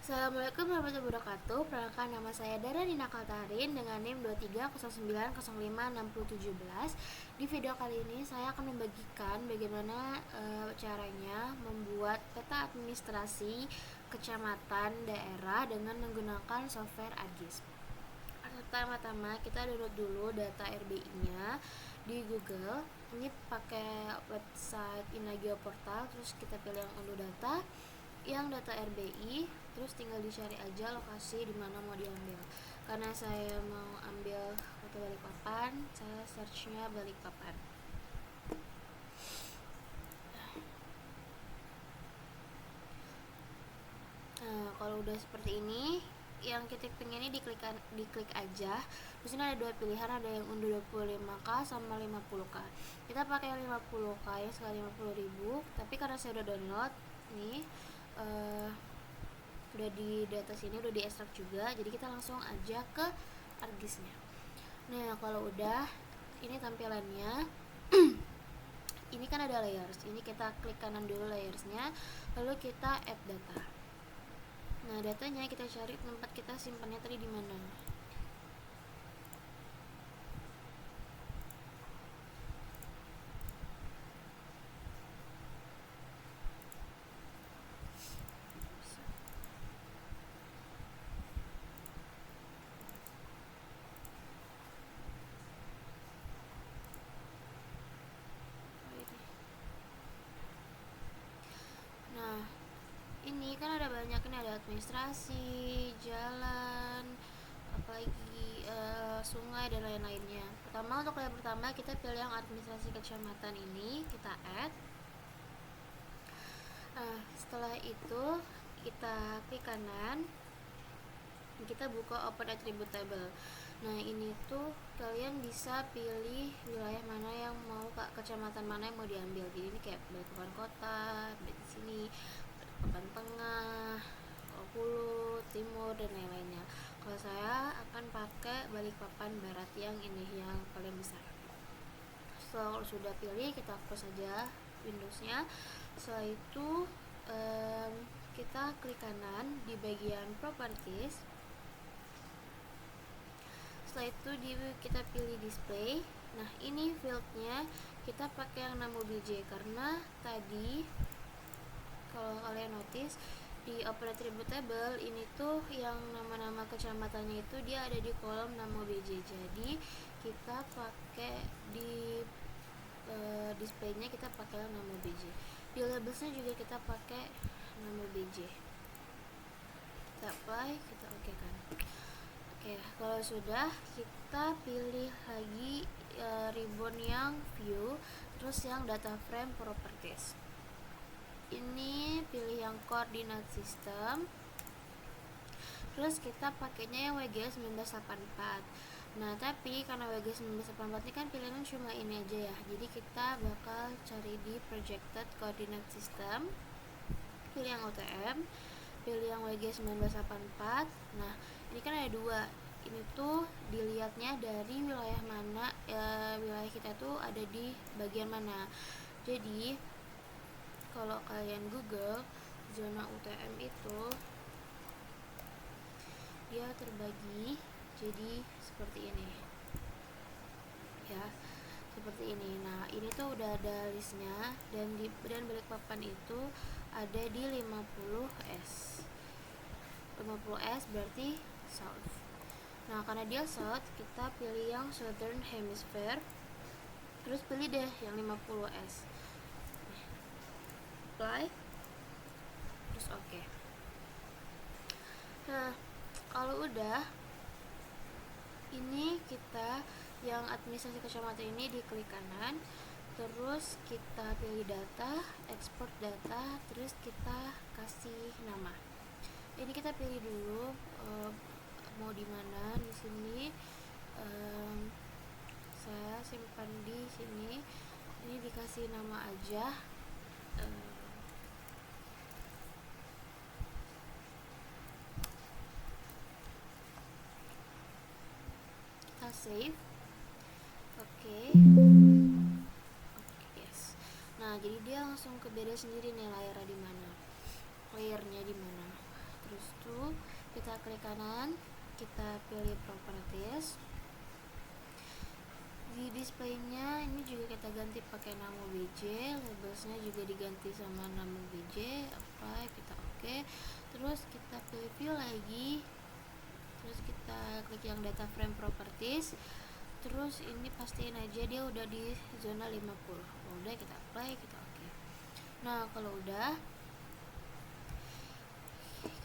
Assalamualaikum warahmatullahi wabarakatuh. Perkenalkan, nama saya Dara Dina Kaltarin dengan NIM 2309056017. Di video kali ini saya akan membagikan bagaimana caranya membuat peta administrasi kecamatan daerah dengan menggunakan software ArcGIS. Pertama-tama kita download dulu data RBI-nya di Google. Ini pakai website Inagio Portal, terus kita pilih yang unduh data, yang data RBI, terus tinggal dicari aja lokasi di mana mau diambil. Karena saya mau ambil kota Balikpapan, saya searchnya Balikpapan. Nah, kalau udah seperti ini, yang kita pengen ini diklik aja. Di sini ada dua pilihan, ada yang unduh 25k sama 50k. Kita pakai 50k ya, sekali 50.000. Tapi karena saya udah download nih, udah di data sini, udah di ekstrak juga, jadi kita langsung aja ke ArcGIS-nya. Nah, kalau udah ini tampilannya. Ini kan ada layers, ini kita klik kanan dulu layersnya, lalu kita add data. Nah, datanya kita cari tempat kita simpannya tadi di mana. Nah, ini kan ada banyak, ini ada administrasi, jalan, apalagi sungai dan lain-lainnya. Pertama, untuk layer pertama kita pilih yang administrasi kecamatan ini, kita add. Setelah itu kita klik kanan, kita buka open attribute table. Nah, ini tuh kalian bisa pilih wilayah mana yang mau, kecamatan mana yang mau diambil. Jadi ini kayak Balikpapan Kota, di sini Balikpapan Tengah, Hulu, Timur dan lain-lainnya. Kalau saya akan pakai Balikpapan Barat yang ini, yang paling besar. Kalau sudah pilih, kita hapus saja Windows-nya. Setelah itu kita klik kanan di bagian properties. Setelah itu kita pilih display. Nah, ini fieldnya kita pakai yang nama BJ, karena tadi kalau kalian notice di open attribute table ini tuh yang nama-nama kecamatannya itu dia ada di kolom nama BJ. Jadi kita pakai di displaynya kita pakai nama BJ. Di labelsnya juga kita pakai nama BJ. Kita apply, kita oke kan. Oke, kalau sudah, kita pilih lagi ribbon yang view, terus yang data frame properties. Ini pilih yang coordinate system, terus kita pakainya yang WGS 1984. Nah, tapi karena WGS 1984 ini kan pilihan cuma ini aja ya, jadi kita bakal cari di projected coordinate system, pilih yang OTM, pilih yang WGS 1984. Nah, ini kan ada dua, ini tuh dilihatnya dari wilayah mana, wilayah kita tuh ada di bagian mana. Jadi kalau kalian Google zona UTM itu dia terbagi jadi seperti ini ya, seperti ini. Nah, ini tuh udah ada listnya, dan Balikpapan itu ada di 50S. 50S berarti south. Nah, karena dia south, kita pilih yang southern hemisphere, terus pilih deh yang 50S, apply, terus oke. Nah, kalau udah, ini kita yang administrasi kecamatan ini diklik kanan, terus kita pilih data, export data, terus kita kasih nama. Ini kita pilih dulu mau di mana. Di sini saya simpan di sini. Ini dikasih nama aja, kita save. Oke. Yes. Nah, jadi dia langsung ke beda sendiri nih layarnya di mana. terus tuh kita klik kanan, kita pilih properties. Di displaynya ini juga kita ganti pakai nama BJ, labelsnya juga diganti sama nama BJ, apply, kita oke. Terus kita pilih view lagi, terus kita klik yang data frame properties, terus ini pastiin aja dia udah di zona 50. Udah, kita apply, kita oke. Nah kalau udah,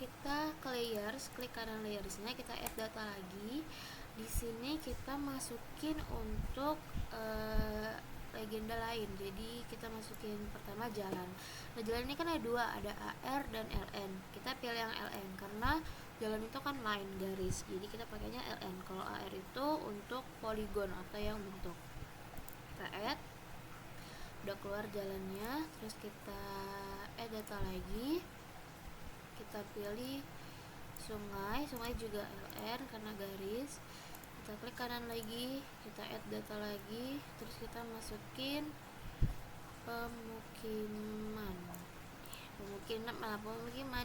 kita ke layers, klik kanan layersnya, kita add data lagi. Di sini kita masukin untuk legenda lain. Jadi kita masukin pertama jalan. Nah jalan ini kan ada dua, ada AR dan LN. Kita pilih yang LN karena jalan itu kan line, garis. Jadi kita pakainya LN. Kalau AR itu untuk poligon atau yang bentuk. Kita add, udah keluar jalannya. Terus kita add data lagi. Kita pilih sungai juga LN karena garis. Kita klik kanan lagi, kita add data lagi, terus kita masukin pemukiman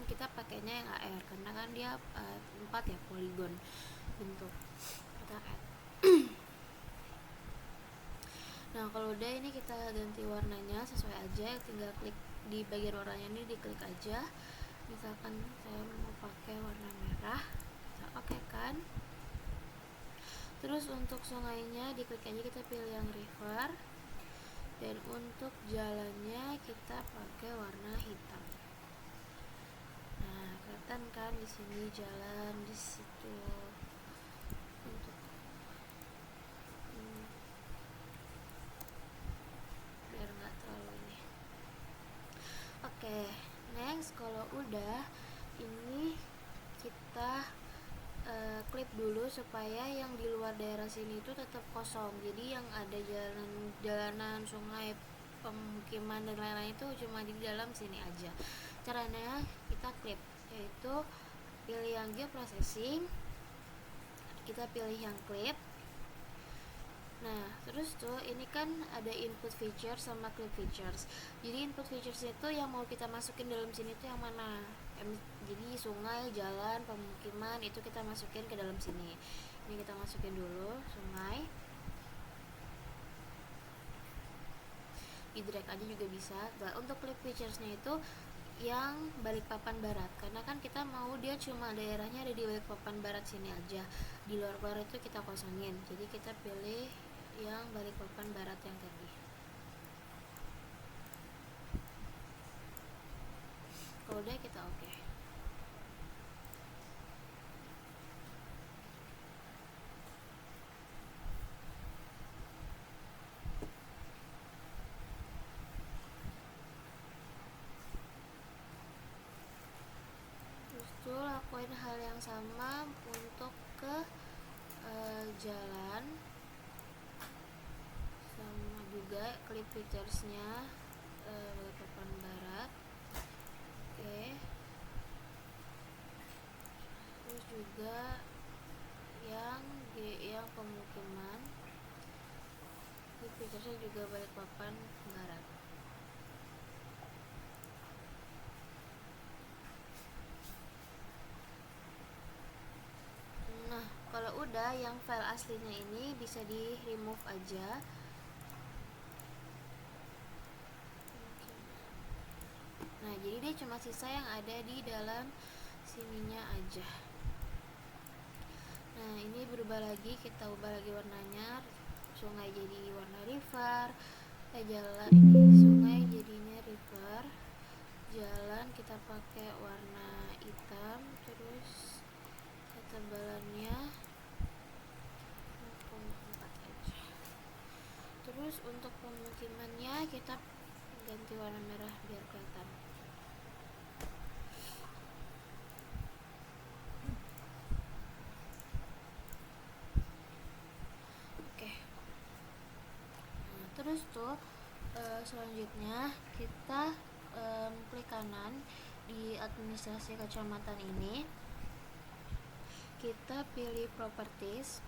kita pakainya yang AR karena kan dia 4 ya, poligon bentuk. Kita add. Nah kalau udah, ini kita ganti warnanya sesuai aja, tinggal klik di bagian warnanya ini, diklik aja. Misalkan saya mau pakai warna merah, kita oke kan. Terus untuk sungainya diklik aja, kita pilih yang river, dan untuk jalannya kita pakai warna hitam. Nah kelihatan kan di sini jalan, di situ untuk biar nggak terlalu ini. Oke, next kalau udah ini kita klip dulu supaya yang di luar daerah sini itu tetap kosong. Jadi yang ada jalanan, sungai, pemukiman dan lain-lain itu cuma di dalam sini aja. Caranya kita klip, yaitu pilih yang geoprocessing, kita pilih yang klip. Nah terus tuh ini kan ada input features sama clip features. Jadi input features itu yang mau kita masukin dalam sini tuh yang mana? Jadi sungai, jalan, pemukiman itu kita masukin ke dalam sini. Ini kita masukin dulu sungai, di drag aja juga bisa. Nah, untuk clip featuresnya itu yang Balikpapan Barat, karena kan kita mau dia cuma daerahnya ada di Balikpapan Barat sini aja, di luar itu kita kosongin. Jadi kita pilih yang Balikpapan Barat yang tadi. Kalau udah kita oke. Terus tuh lakuin hal yang sama untuk ke jalan, sama juga clip featuresnya Balikpapan Barat. Oke. Terus juga yang pemukiman, clip featuresnya juga Balikpapan Barat. Nah kalau udah, yang file aslinya ini bisa di remove aja. Nah jadi dia cuma sisa yang ada di dalam sininya aja. Nah ini berubah lagi, kita ubah lagi warnanya, sungai jadi warna river, jalan ini sungai jadinya river, jalan kita pakai warna hitam, terus ketebalannya 0,4 aja. Terus untuk pemukimannya kita ganti warna merah biar kelihatan. Oke. Nah, terus tuh selanjutnya kita klik kanan di administrasi kecamatan ini, kita pilih properties,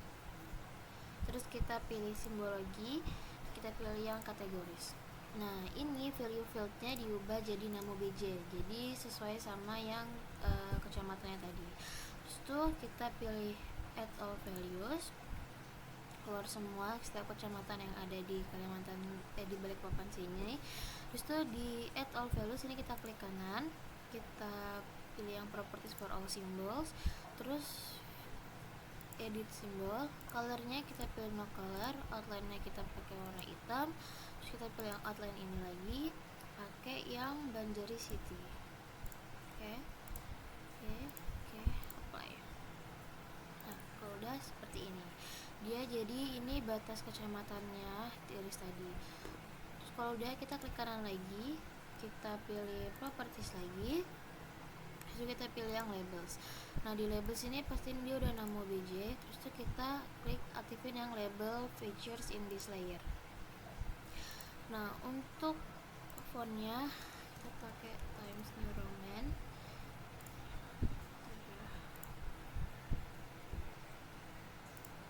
terus kita pilih simbologi, kita pilih yang kategoris. Nah, ini value fieldnya diubah jadi namo BJ, jadi sesuai sama yang kecamatannya tadi. Terus tuh kita pilih add all values, keluar semua setiap kecamatan yang ada di Kalimantan di Balikpapan sini. Terus tuh di add all values ini kita klik kanan, kita pilih yang properties for all symbols, terus edit simbol, colornya kita pilih no color, outline-nya kita pakai warna hitam, terus kita pilih yang outline ini lagi pakai yang Banjari City. Oke, apply. Nah, kalau udah seperti ini, dia jadi ini batas kecamatannya dari tadi. Terus kalau udah kita klik kanan lagi, kita pilih properties lagi, terus kita pilih yang labels. Nah, di labels ini pastiin dia udah namo BJ, terus tuh kita klik aktifin yang label features in this layer. Nah, untuk fontnya kita pakai Times New Roman.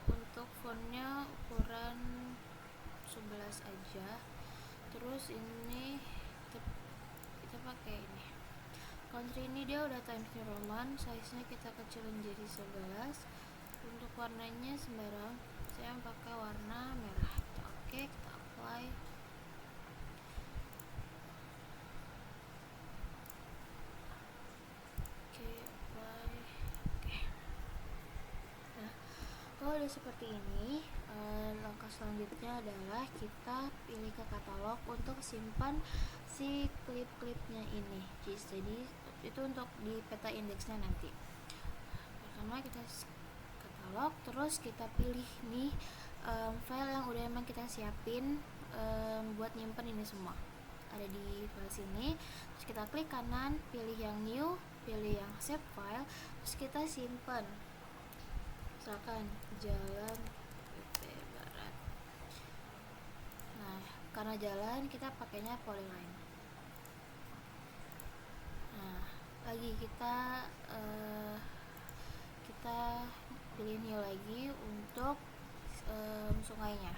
Untuk fontnya ukuran 11 aja. Terus ini kita pakai ini. Country ini dia udah Times New Roman, size-nya kita kecilin jadi 11. Untuk warnanya sembarang, saya pakai warna merah. Oke, kita apply. Nah, kalau udah seperti ini, langkah selanjutnya adalah kita pilih ke katalog untuk simpan si klip-klipnya ini. Jadi itu untuk di peta indeksnya nanti. Pertama kita katalog, terus kita pilih nih file yang udah emang kita siapin buat nyimpen ini semua. Ada di file sini. Terus kita klik kanan, pilih yang new, pilih yang save file, terus kita simpan. Misalkan Jalan PT Barat. Nah, karena jalan kita pakainya polyline. Nah, lagi kita pilih new lagi untuk sungainya.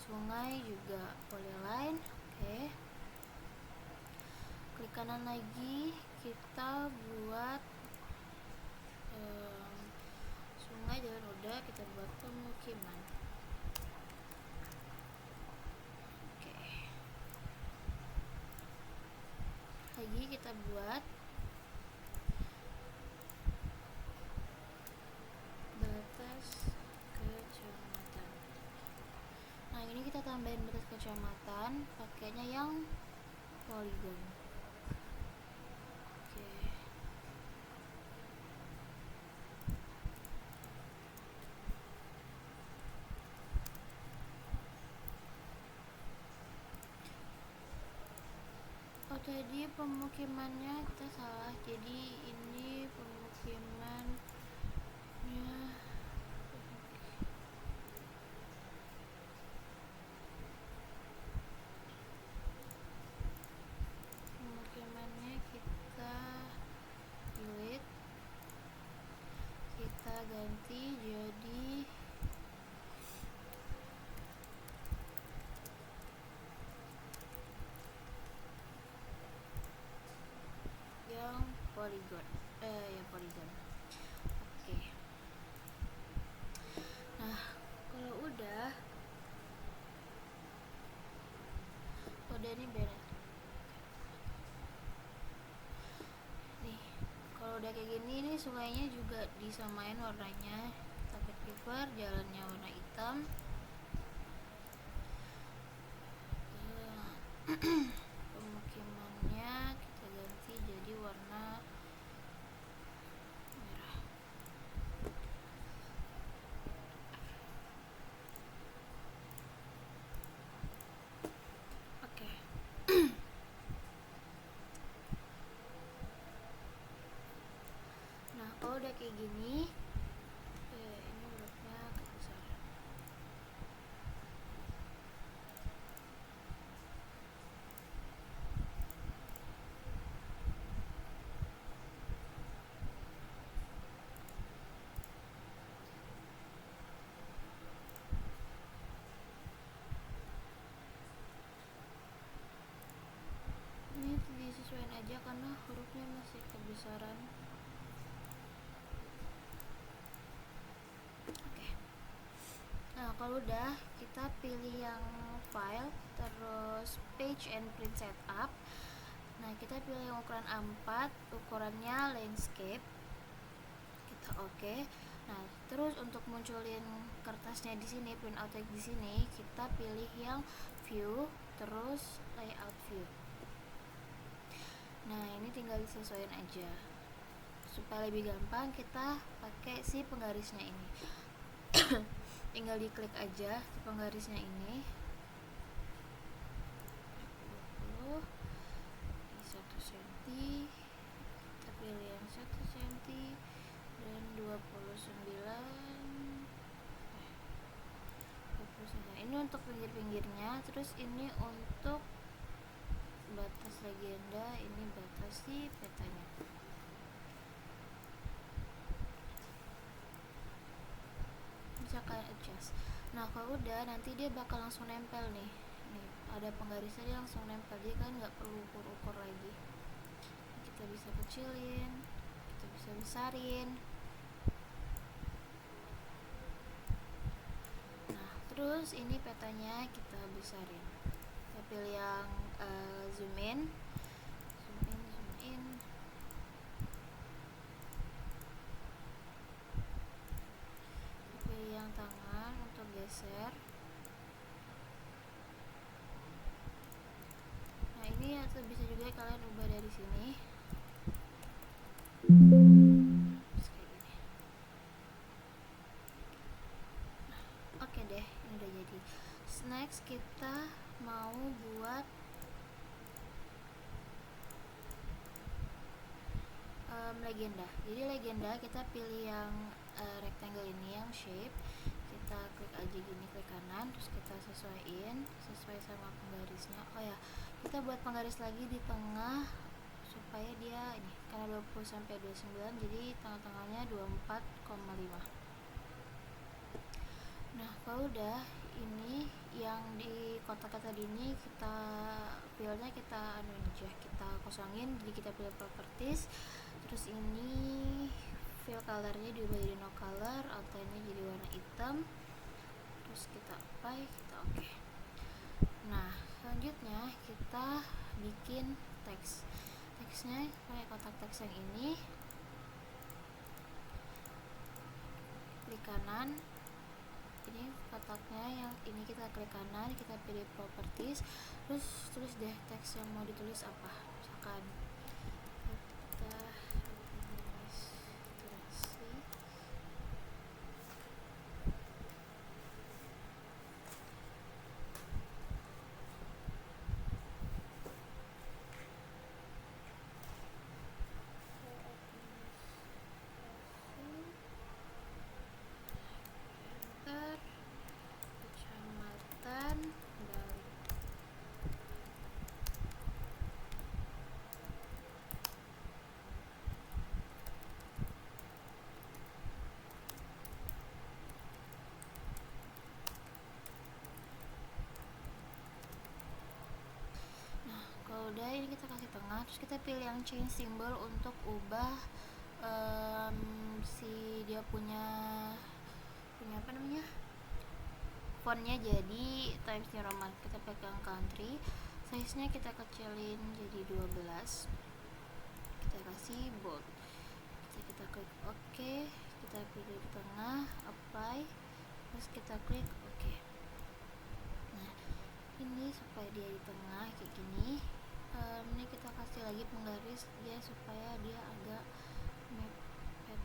Sungai juga polyline. Oke. Klik kanan lagi, kita buat sungai jalan udah, kita buat pemukiman. Oke. Lagi kita buat batas kecamatan. Nah, ini kita tambahin batas kecamatan, pakainya yang polygon. Tadi pemukimannya kita salah, jadi ini pemukimannya kita delete, kita ganti jadi yang polygon. Oke. Nah, kalau udah ini beres. Nih, kalau udah kayak gini nih, sungainya juga disamain warnanya. Tapi river, jalannya warna hitam. Pemukimannya kita ganti jadi warna merah. Oke. Nah, kalau udah kayak gini, ini hurufnya kebesaran. Nah, sesuaiin aja karena hurufnya masih kebesaran. Oke. Nah, kalau udah, kita pilih yang file, terus page and print setup. Nah, kita pilih yang ukuran A4, ukurannya landscape. Kita oke. Nah, terus untuk munculin kertasnya di sini, print out di sini, kita pilih yang view, terus layout view. Nah, ini tinggal disesuaikan aja. Supaya lebih gampang, kita pakai si penggarisnya ini. Tinggal diklik aja si penggarisnya ini. 20 1 cm, kita pilih yang 1 cm dan 29. Ini untuk pinggir-pinggirnya, terus ini untuk batas legenda, ini batas si petanya. Bisa kalian adjust. Nah, kalau udah, nanti dia bakal langsung nempel nih. Nih, ada penggarisnya, dia langsung nempel, jadi kan nggak perlu ukur-ukur lagi. Kita bisa kecilin, kita bisa besarin. Nah, terus ini petanya kita besarin. Kita pilih yang zoom in. Pilih yang tangan untuk geser. Nah, ini bisa juga kalian ubah dari sini. Oke deh, ini udah jadi. Next, kita mau buat legenda. Jadi legenda kita pilih yang rectangle ini, yang shape. Kita klik aja gini, klik kanan, terus kita sesuaiin sesuai sama penggarisnya. Oh ya, kita buat penggaris lagi di tengah supaya dia ini, karena 20 sampai 29, jadi tengah-tengahnya 24,5. Nah, kalau udah, ini yang di kotak tadi ini kita filenya kita aja, kita kosongin, jadi kita pilih properties. Terus ini fill colornya diubah jadi no color, outline-nya jadi warna hitam. Terus kita apply, kita oke. Nah, selanjutnya kita bikin teks. Teksnya pakai kotak teks yang ini. Klik kanan. Ini kotaknya yang ini kita klik kanan, kita pilih properties, terus tulis deh teks yang mau ditulis apa. Misalkan kita administrasi. Kecamatan Bali. Nah, kalau udah, ini kita kasih tengah, terus kita pilih yang change symbol untuk ubah si dia punya apa namanya, fontnya jadi Times New Roman. Kita pegang country, size nya kita kecilin jadi 12, kita kasih bold, kita klik OK, kita pilih di tengah, apply, terus kita klik OK. Nah, ini supaya dia di tengah kayak gini. Ini kita kasih lagi penggaris dia supaya dia agak mepet.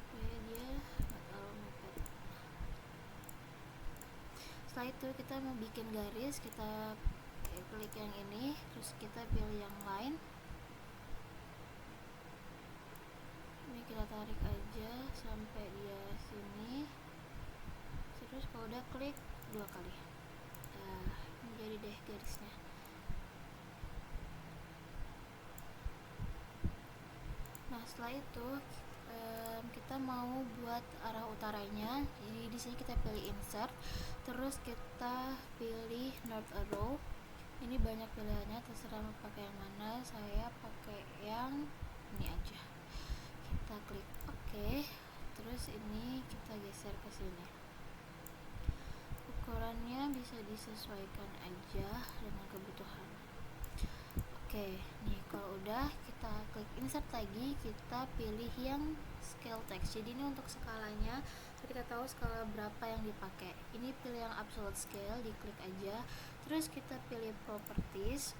Supaya dia nggak terlalu mepet. Setelah itu kita mau bikin garis, kita klik yang ini, terus kita pilih yang line. Ini kita tarik aja sampai dia sini. Terus kalau udah, klik 2 kali. Nah, ini jadi deh garisnya. Nah, setelah itu kita mau buat arah utaranya, jadi di sini kita pilih insert, terus kita pilih north arrow. Ini banyak pilihannya, terserah mau pakai yang mana. Saya pakai yang ini aja. Kita klik OK, terus ini kita geser ke sini. Ukurannya bisa disesuaikan aja dengan kebutuhan. Oke, nih kalau udah kita klik insert lagi, kita pilih yang scale text. Jadi ini untuk skalanya, kita tahu skala berapa yang dipakai. Ini pilih yang absolute scale, diklik aja. Terus kita pilih properties,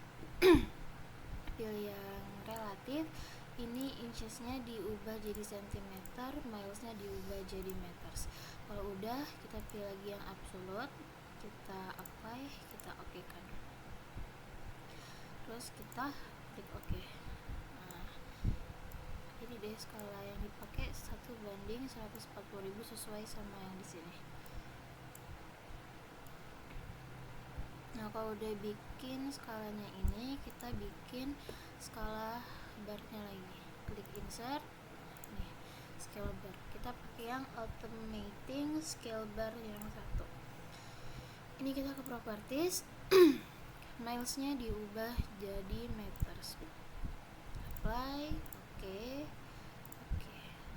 pilih yang relatif. Ini inchesnya diubah jadi centimeter, milesnya diubah jadi meters. Kalau udah, kita pilih lagi yang absolute, kita apply, kita oke kan. Terus kita klik OK. Nah, jadi deh skala yang dipakai 1:140.000 sesuai sama yang di sini. Nah, kalau udah bikin skalanya ini, kita bikin skala barnya lagi. Klik insert, nih scale bar. Kita pakai yang automating scale bar yang satu. Ini kita ke properties, milesnya diubah jadi meters. Apply, oke.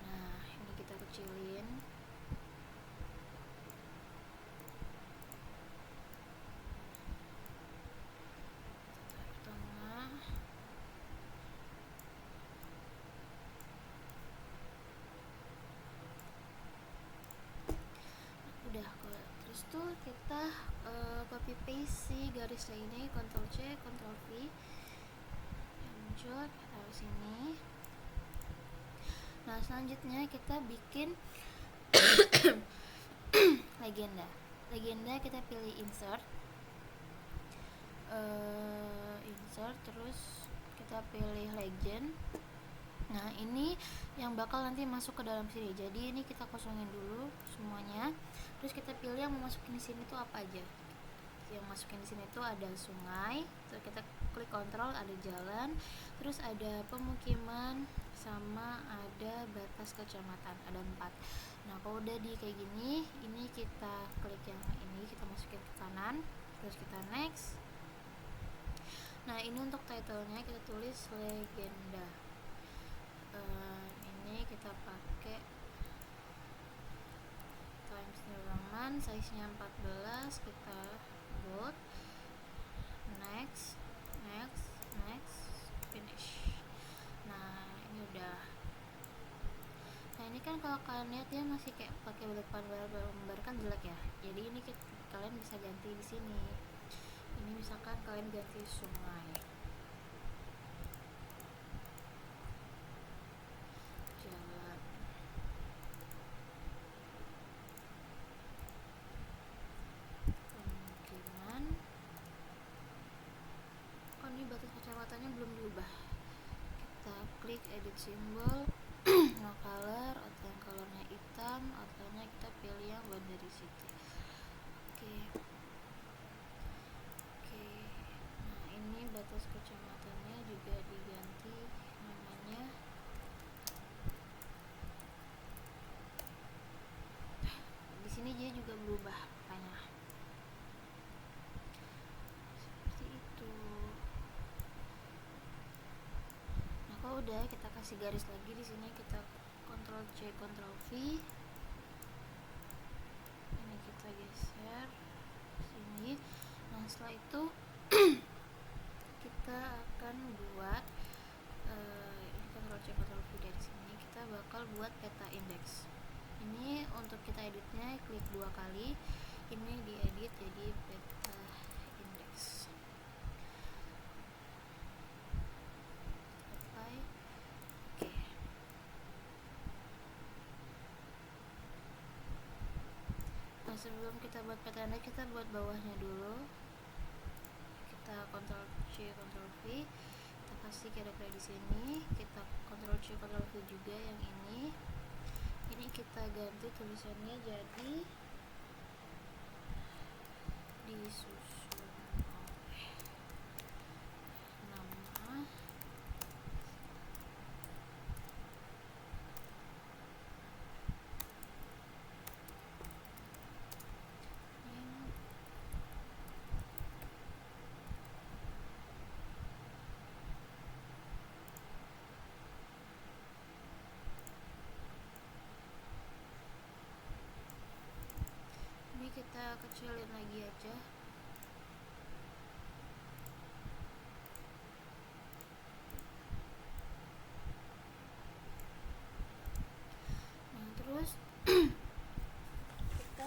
Nah, ini kita kecilin. Terus tuh kita copy paste si garisnya ini, Ctrl C, Ctrl V, muncul, kita taruh sini. Nah, selanjutnya kita bikin legenda kita pilih insert, terus kita pilih legend. Nah, ini yang bakal nanti masuk ke dalam sini. Jadi ini kita kosongin dulu semuanya. Terus kita pilih yang mau masukin di sini tuh apa aja. Yang masukin di sini tuh ada sungai, terus kita klik kontrol, ada jalan, terus ada pemukiman, sama ada batas kecamatan, ada 4. Nah, kalau udah di kayak gini, ini kita klik yang ini, kita masukin ke kanan, terus kita next. Nah, ini untuk title-nya kita tulis legenda. Ini kita pakai Times New Roman, size-nya 14, kita bold, next, finish. Nah, ini udah. Nah, ini kan kalau kalian lihat dia masih kayak pakai depan lembar kan jelek ya. Jadi ini kalian bisa ganti di sini. Ini misalkan kalian ganti sungai, jalan, pemukiman. Oh, ini batas kecamatannya belum diubah. Kita klik edit symbol, no color, outline colornya hitam, outline-nya kita pilih yang boundary city. Oke. Nah, ini batas kecamatannya juga diganti namanya. Di sini dia juga berubah makanya. Seperti itu. Nah, kalau udah kita kasih garis lagi di sini, kita Ctrl C, Ctrl V. Ini kita geser sini. Nah, setelah itu kita akan buat ini Ctrl C, Ctrl V dari sini. Kita bakal buat peta indeks. Ini untuk kita editnya klik 2 kali. Ini diedit jadi peta indeks. Oke. Nah, sebelum kita buat peta indeks, kita buat bawahnya dulu. Kita Ctrl C, Ctrl V. Kita kasih kira-kira di sini. Kita Ctrl C, Ctrl V juga yang ini. Ini kita ganti tulisannya jadi disusun oleh nama kecilin lagi aja. Nah terus kita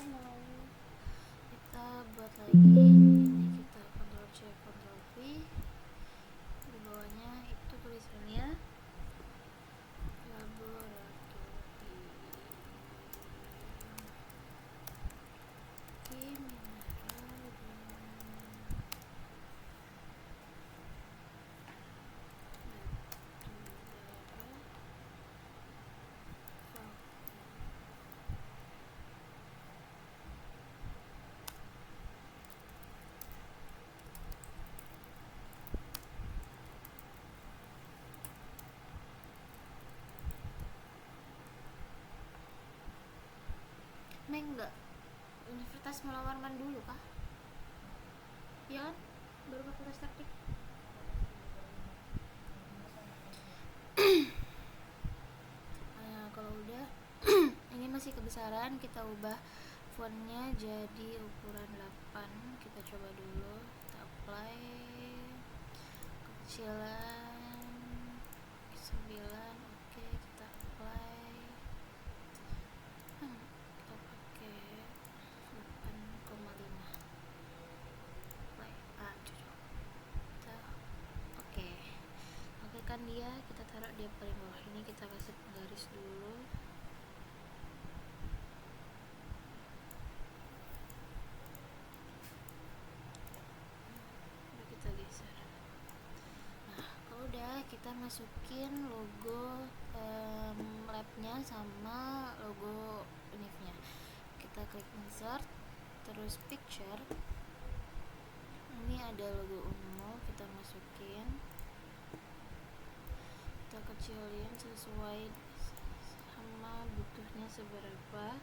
buat lagi. Ini kita Ctrl C Ctrl V, di bawahnya itu tulisannya laboratorium mineral enggak, Universitas Mula Warman dulu kah? Ya kan? Baru Fakultas Teknik. Nah, kalau udah ini masih kebesaran, kita ubah fontnya jadi ukuran 8. Kita coba dulu, kita apply kekecilan 9. Oke, kita apply. Kita pakai 8,5. Apply. Cocok. Kita oke kan dia, kita taruh dia paling bawah. Ini kita kasih penggaris dulu. Udah kita geser. Nah kalau udah, kita masukin logo labnya sama logo univnya. Kita klik insert, terus picture. Ini ada logo Unmul, kita masukin, kita kecilin sesuai sama butuhnya seberapa.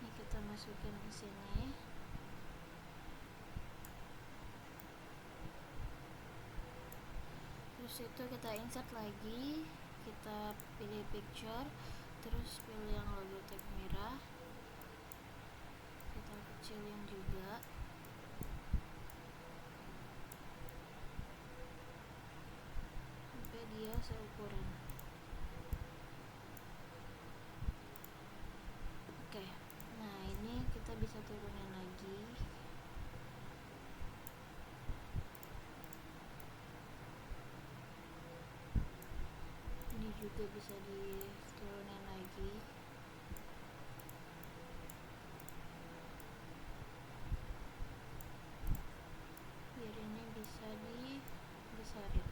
Ini kita masukin ke sini. Terus itu kita insert lagi, kita pilih picture, terus pilih yang logo tag merah, kita kecilin juga. Sampai dia seukuran. Oke, nah ini kita bisa turunin lagi. Ini juga bisa diturunin lagi. Biar ini bisa dibesarin.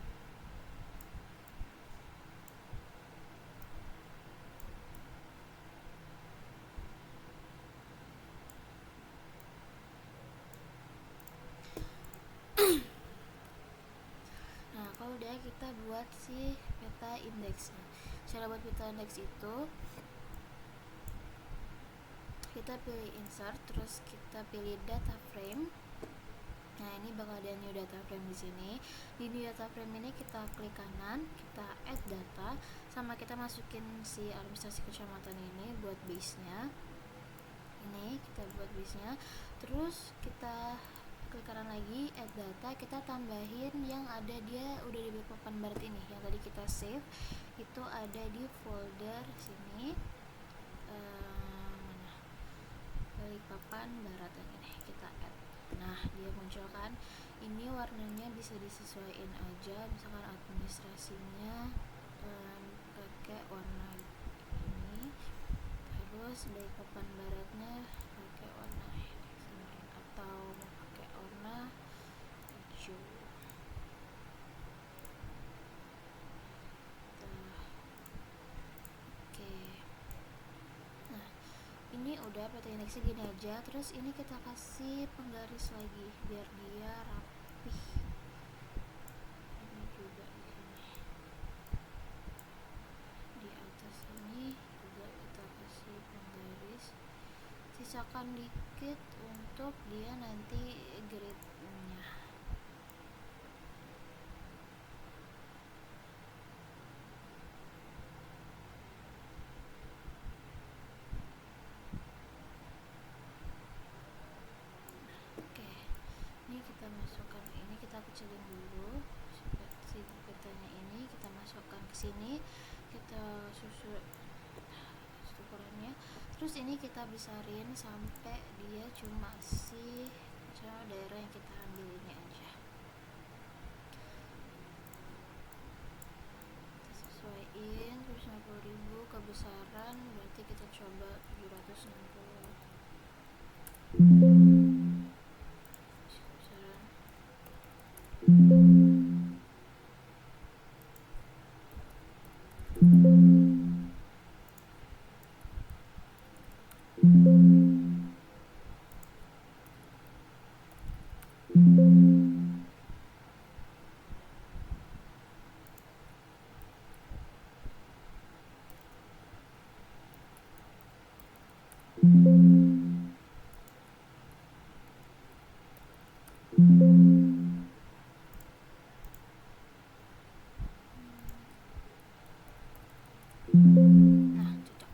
Nah kalau udah, kita buat si peta indeksnya. Cara buat peta indeks itu, kita pilih insert, terus kita pilih data frame. Nah ini bakal ada new data frame di sini. Di new data frame ini kita klik kanan, kita add data, sama kita masukin si administrasi kecamatan ini buat base-nya. Ini kita buat base-nya. Terus kita klik kanan lagi, add data, kita tambahin yang ada dia udah di Balikpapan Barat ini. Yang tadi kita save itu ada di folder sini. Mana? Balikpapan Barat yang ini kita add. Nah dia muncul kan, ini warnanya bisa disesuaikan aja, misalkan administrasinya pakai warna ini, terus Balikpapan Baratnya pakai warna ini, atau mau pakai warna hijau. Oke, nah ini udah peta indeksnya gini aja. Terus ini kita kasih penggaris lagi biar dia rapih. Ini juga di sini, di atas ini juga kita kasih penggaris. Sisakan dikit untuk dia nanti grid-nya. masukkan ini, kita kecilin dulu seperti petanya ini, kita masukkan ke sini, kita susun ukurannya. Terus ini kita besarin sampai dia cuma daerah yang kita ambil ini aja. Kita sesuaiin 150.000 kebesaran, berarti kita coba 760 kebesaran. Nah, cocok.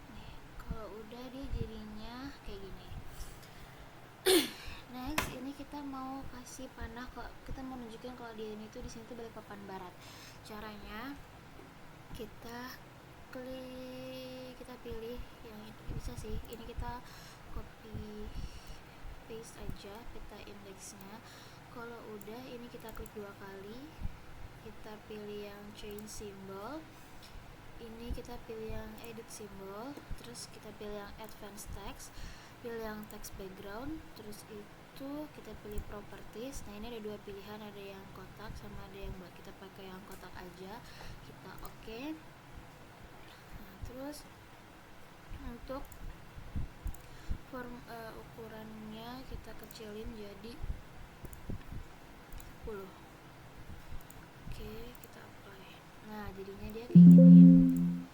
Nih, kalau udah dia jadinya kayak gini. Next, ini kita mau kasih panah, kita mau nunjukin kalau dia ini tuh di sini tuh Balikpapan Barat. Caranya kita pilih yang ini, bisa sih. Ini kita copy paste aja peta indeksnya. Kalau udah, ini kita klik 2 kali, kita pilih yang change symbol, ini kita pilih yang edit symbol, terus kita pilih yang advanced text, pilih yang text background, terus itu kita pilih properties. Nah, ini ada 2 pilihan, ada yang kotak sama ada yang bulat. Kita pakai yang kotak aja, kita oke. Nah, terus untuk ukurannya kita kecilin jadi 10. Oke, kita apply. Nah, jadinya dia kayak gini.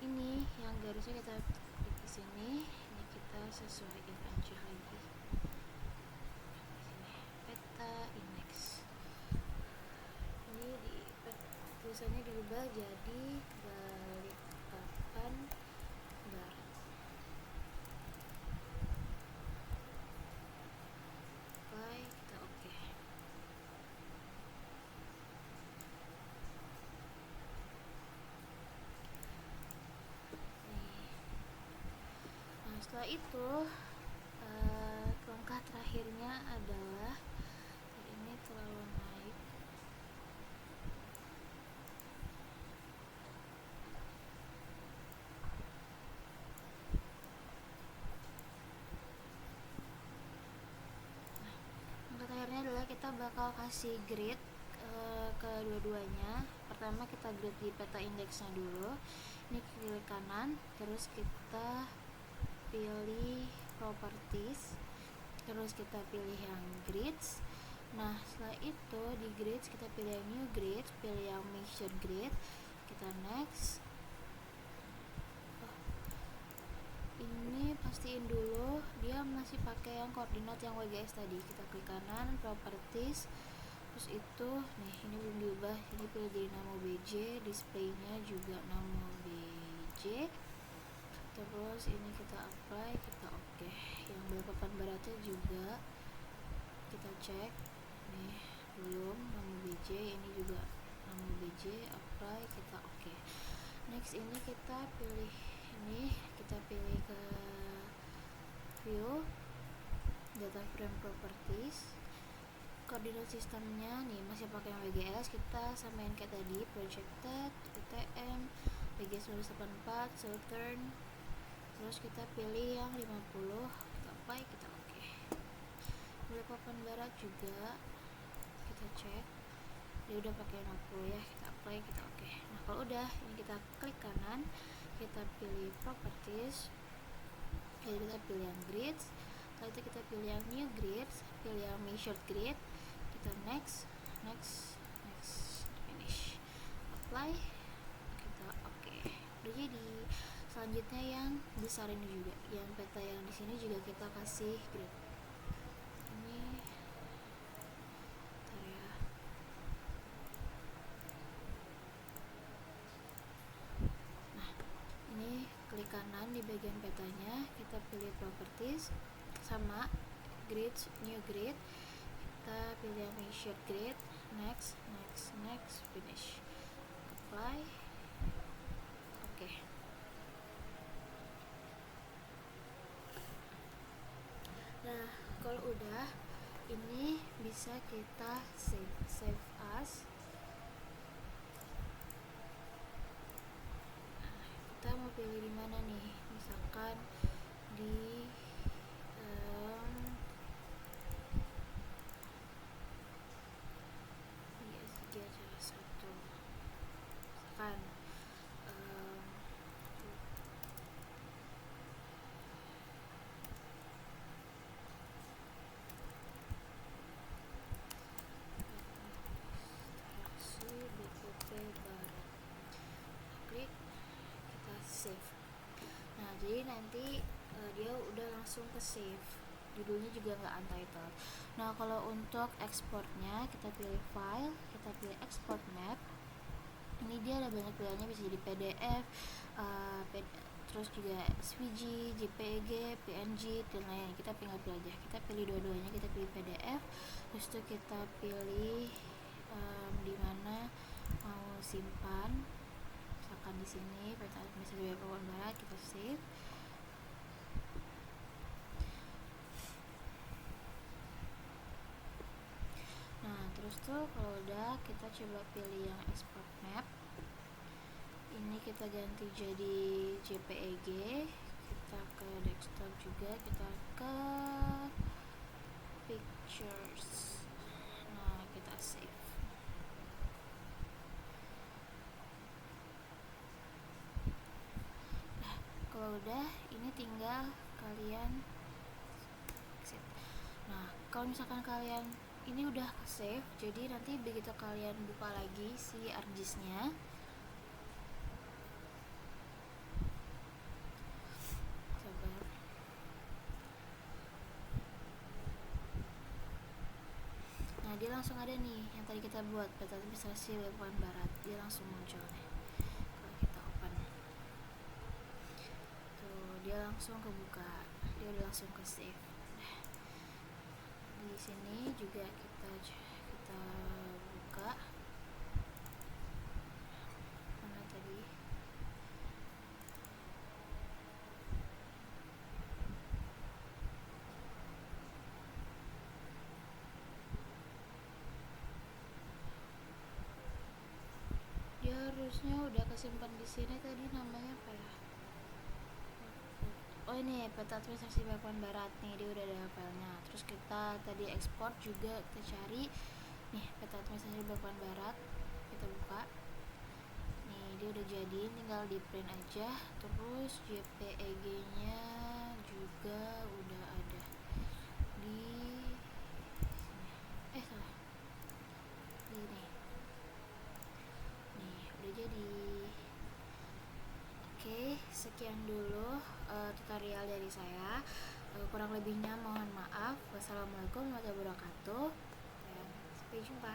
Ini yang garisnya kita klik di sini, ini kita sesuaikan aja lagi. Sini, peta indeks. Ini tulisannya diubah jadi Balikpapan Barat. Apply, kita oke. Nah, setelah itu langkah terakhirnya adalah ini terlalu naik. Langkah terakhirnya adalah kita bakal kasih grid ke dua-duanya. Pertama kita grid di peta indeksnya dulu. Ini klik kanan, terus kita pilih properties, terus kita pilih yang grids. Nah, setelah itu di grids kita pilih yang new grids, pilih yang measure grid, kita next. Ini pastiin dulu dia masih pakai yang koordinat yang WGS tadi. Kita klik kanan, properties, terus itu nih, ini belum diubah, ini pilih jadi namo BJ, displaynya juga namo BJ. Terus ini kita apply, kita oke. Yang Balikpapan Baratnya juga kita cek, nih belum, namo BJ, ini juga namo BJ, apply, kita oke. Next, ini kita pilih ini, kita pilih ke view, data frame properties, koordinat sistemnya nih masih pakai yang WGS, kita samain kayak tadi, projected, UTM, WGS 1984, Southern. Terus kita pilih yang 50, kita apply, kita oke. Balikpapan Barat juga kita cek, dia udah pakai 50 ya, kita apply, kita oke. Nah, kalau udah, ini kita klik kanan, kita pilih properties, jadi kita pilih yang grids, setelah itu kita pilih yang new grids, pilih yang measured grid, kita next, finish, apply, kita oke. Udah jadi. Selanjutnya yang besar ini juga, yang peta yang di sini juga kita kasih grid. Ini bentar ya. Nah, ini klik kanan di bagian petanya, kita pilih properties, sama grid, new grid, kita pilih yang shared grid, next, finish, apply. Oke. Nah, kalau udah, ini bisa kita save as. Kita mau pilih di mana nih? Misalkan di S3 aja satu. Misalkan BPP Barat. Klik, kita save. Nah, jadi nanti dia udah langsung ke save, judulnya juga nggak untitled. Nah, kalau untuk exportnya, kita pilih file, kita pilih export map. Ini dia ada banyak pilihannya, bisa jadi PDF, terus juga SVG, JPG, PNG, dan lain. Kita tinggal pilih aja, kita pilih dua-duanya, kita pilih PDF, terus itu kita pilih di mana mau simpan. Misalkan di sini peta administrasi Papua Barat, kita save. Nah, terus tuh kalau udah, kita coba pilih yang export map. Ini kita ganti jadi JPEG, kita ke desktop juga, kita ke pictures. Nah, kita save. Nah, kalau udah, ini tinggal kalian exit. Nah, kalau misalkan kalian ini udah ke save, jadi nanti begitu kalian buka lagi si ArcGIS-nya, sabar. Nah, dia langsung ada nih yang tadi kita buat, peta administrasi Papua Barat, dia langsung muncul nih. Kalau kita open, tuh dia langsung kebuka, dia udah langsung ke save. Di sini juga kita buka, mana tadi, dia harusnya udah kesimpan di sini. Tadi namanya apa ya? Oh, ini peta administrasi Papua Barat nih, dia udah ada filenya. Terus kita tadi ekspor juga, kita cari nih peta administrasi Papua Barat, kita buka nih, dia udah jadi, tinggal di print aja. Terus JPEG nya juga udah ada di sini. Salah, di sini nih, udah jadi. Oke, sekian dulu tutorial dari saya. Kurang lebihnya mohon maaf. Wassalamualaikum warahmatullahi wabarakatuh, dan sampai jumpa.